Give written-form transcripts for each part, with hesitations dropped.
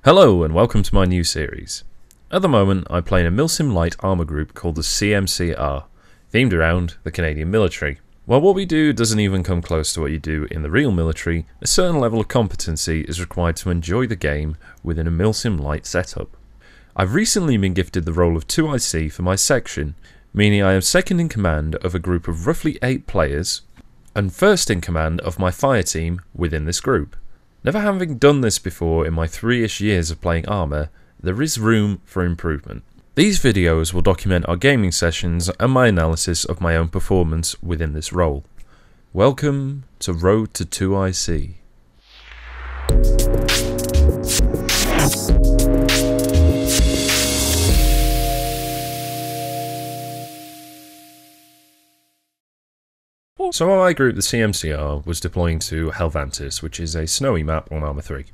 Hello and welcome to my new series. At the moment I play in a Milsim Light armour group called the CMCR, themed around the Canadian military. While what we do doesn't even come close to what you do in the real military, a certain level of competency is required to enjoy the game within a Milsim Light setup. I've recently been gifted the role of 2IC for my section, meaning I am second in command of a group of roughly 8 players, and first in command of my fire team within this group. Never having done this before in my 3-ish years of playing Arma, there is room for improvement. These videos will document our gaming sessions and my analysis of my own performance within this role. Welcome to Road to 2IC. So our group, the CMCR, was deploying to Helvantis, which is a snowy map on Arma 3.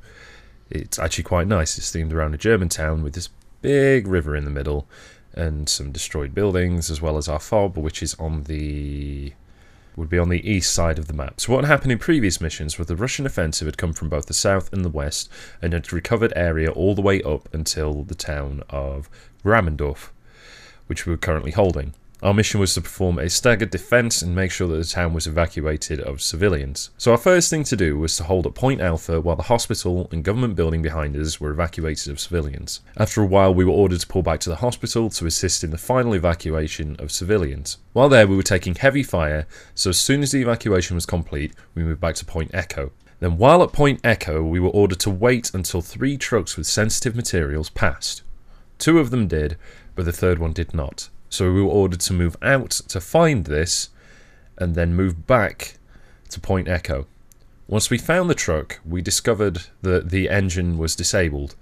It's actually quite nice. It's themed around a German town with this big river in the middle and some destroyed buildings, as well as our fob, which is on the east side of the map. So what happened in previous missions was the Russian offensive had come from both the south and the west and had recovered area all the way up until the town of Grammendorf, which we were currently holding. Our mission was to perform a staggered defence and make sure that the town was evacuated of civilians. So our first thing to do was to hold at Point Alpha while the hospital and government building behind us were evacuated of civilians. After a while we were ordered to pull back to the hospital to assist in the final evacuation of civilians. While there we were taking heavy fire, so as soon as the evacuation was complete we moved back to Point Echo. Then while at Point Echo we were ordered to wait until 3 trucks with sensitive materials passed. 2 of them did, but the third one did not. So we were ordered to move out to find this and then move back to Point Echo. Once we found the truck, we discovered that the engine was disabled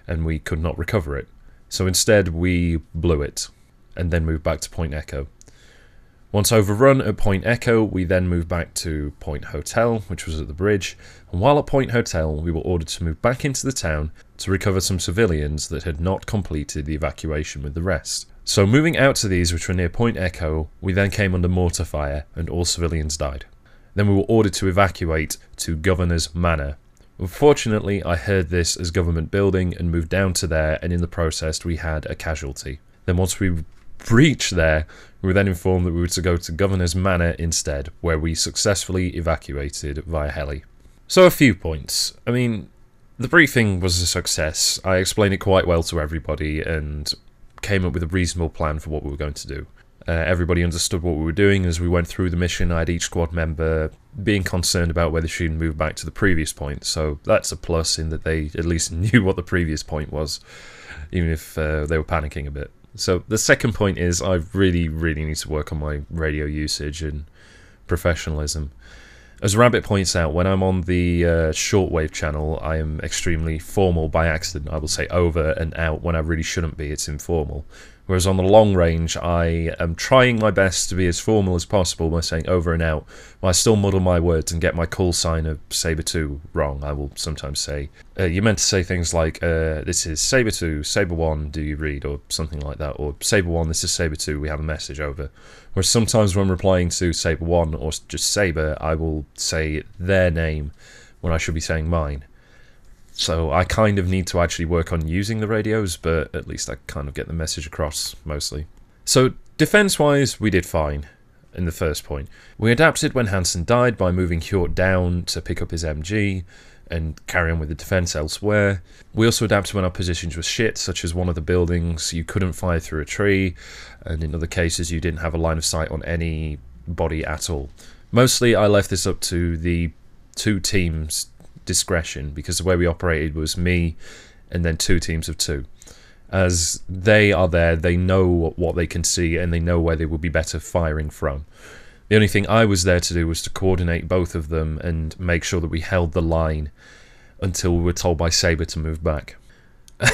and we could not recover it. So instead we blew it and then moved back to Point Echo. Once overrun at Point Echo, we then moved back to Point Hotel, which was at the bridge. And while at Point Hotel, we were ordered to move back into the town to recover some civilians that had not completed the evacuation with the rest. So moving out to these, which were near Point Echo, we then came under mortar fire and all civilians died. Then we were ordered to evacuate to Governor's Manor. Unfortunately, I heard this as government building and moved down to there, and in the process we had a casualty. Then once we reached there, we were then informed that we were to go to Governor's Manor instead, where we successfully evacuated via heli. So a few points. I mean, the briefing was a success. I explained it quite well to everybody and came up with a reasonable plan for what we were going to do. Everybody understood what we were doing. As we went through the mission, I had each squad member being concerned about whether she should move back to the previous point, so that's a plus in that they at least knew what the previous point was, even if they were panicking a bit. So the second point is I really need to work on my radio usage and professionalism. As Rabbit points out, when I'm on the shortwave channel, I am extremely formal by accident. I will say over and out when I really shouldn't be. It's informal. Whereas on the long range, I am trying my best to be as formal as possible by saying over and out. But I still muddle my words and get my call sign of Saber 2 wrong. I will sometimes say, you meant to say things like, this is Saber 2, Saber 1, do you read? Or something like that. Or Saber 1, this is Saber 2, we have a message over. Whereas sometimes when replying to Saber 1 or just Saber, I will say their name when I should be saying mine. So I kind of need to actually work on using the radios, but at least I kind of get the message across mostly. So defense-wise, we did fine in the first point. We adapted when Hansen died by moving Hjort down to pick up his MG and carry on with the defense elsewhere. We also adapted when our positions were shit, such as one of the buildings you couldn't fire through a tree, and in other cases you didn't have a line of sight on any body at all. Mostly I left this up to the 2 teams' discretion, because the way we operated was me and then 2 teams of 2. As they are there, they know what they can see and they know where they will be better firing from. The only thing I was there to do was to coordinate both of them and make sure that we held the line until we were told by Saber to move back.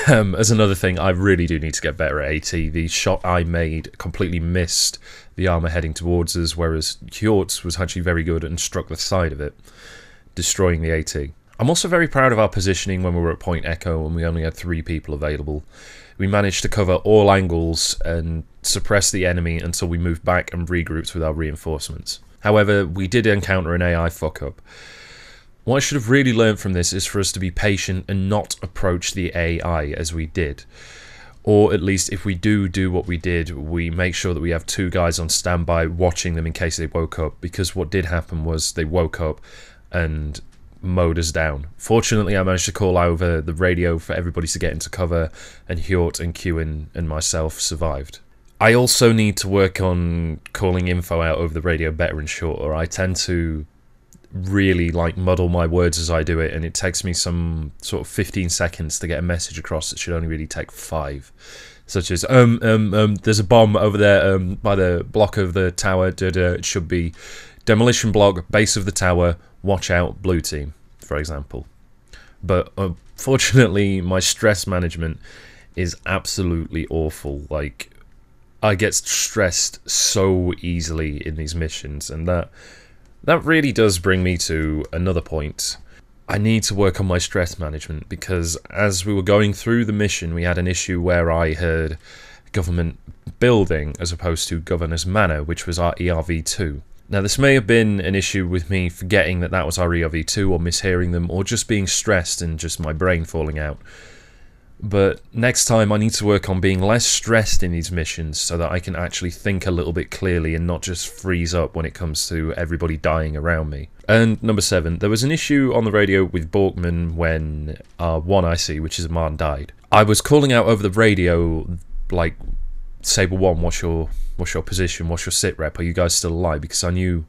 As another thing, I really do need to get better at AT. The shot I made completely missed the armor heading towards us, whereas Hjort's was actually very good and struck the side of it, destroying the AT. I'm also very proud of our positioning when we were at Point Echo and we only had 3 people available. We managed to cover all angles and suppress the enemy until we moved back and regrouped with our reinforcements. However, we did encounter an AI fuck-up. What I should have really learned from this is for us to be patient and not approach the AI as we did. Or at least if we do what we did, we make sure that we have 2 guys on standby watching them in case they woke up, because what did happen was they woke up and mowed us down. Fortunately, I managed to call over the radio for everybody to get into cover, and Hjort and Cuban and myself survived. I also need to work on calling info out over the radio better and shorter. I tend to really muddle my words as I do it, and it takes me some sort of 15 seconds to get a message across that should only really take 5. Such as there's a bomb over there by the block of the tower. It should be demolition block, base of the tower, watch out, blue team, for example. But unfortunately, my stress management is absolutely awful. I get stressed so easily in these missions, and that really does bring me to another point. I need to work on my stress management, because as we were going through the mission, we had an issue where I heard government building as opposed to governor's manor, which was our ERV2. Now, this may have been an issue with me forgetting that that was our ERV2, or mishearing them, or just being stressed and just my brain falling out. But next time I need to work on being less stressed in these missions so that I can actually think a little bit clearly and not just freeze up when it comes to everybody dying around me. And number 7, there was an issue on the radio with Borkman when our 1IC, which is a man, died. I was calling out over the radio, like, Sabre 1, what's your position, what's your sit rep, are you guys still alive? Because I knew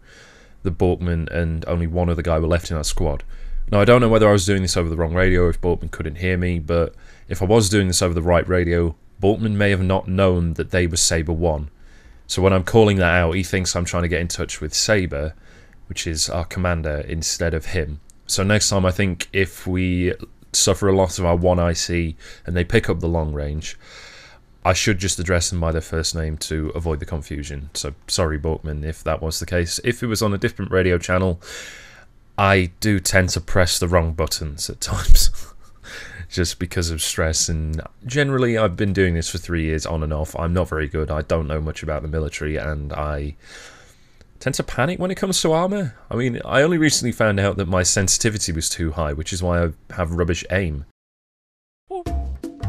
that Borkman and only one other guy were left in our squad. Now, I don't know whether I was doing this over the wrong radio, if Borkman couldn't hear me, but if I was doing this over the right radio, Borkman may have not known that they were Sabre 1. So when I'm calling that out, he thinks I'm trying to get in touch with Sabre, which is our commander, instead of him. So next time, I think if we suffer a loss of our 1IC and they pick up the long range, I should just address them by their first name to avoid the confusion. So sorry, Borkman, if that was the case. If it was on a different radio channel, I do tend to press the wrong buttons at times. Just because of stress, and generally I've been doing this for 3 years on and off. I'm not very good, I don't know much about the military, and I tend to panic when it comes to Arma. I mean, I only recently found out that my sensitivity was too high, which is why I have rubbish aim.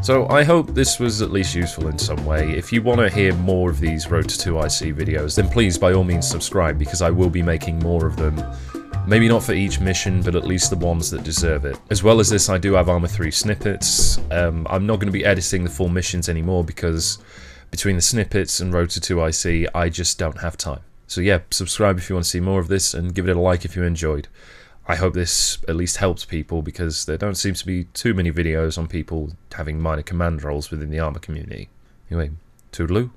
So I hope this was at least useful in some way. If you want to hear more of these Road to 2IC videos, then please by all means subscribe, because I will be making more of them. Maybe not for each mission, but at least the ones that deserve it. As well as this, I do have Arma 3 snippets. I'm not going to be editing the full missions anymore, because between the snippets and Road to 2IC, I just don't have time. So yeah, subscribe if you want to see more of this, and give it a like if you enjoyed. I hope this at least helps people, because there don't seem to be too many videos on people having minor command roles within the Arma community. Anyway, toodaloo.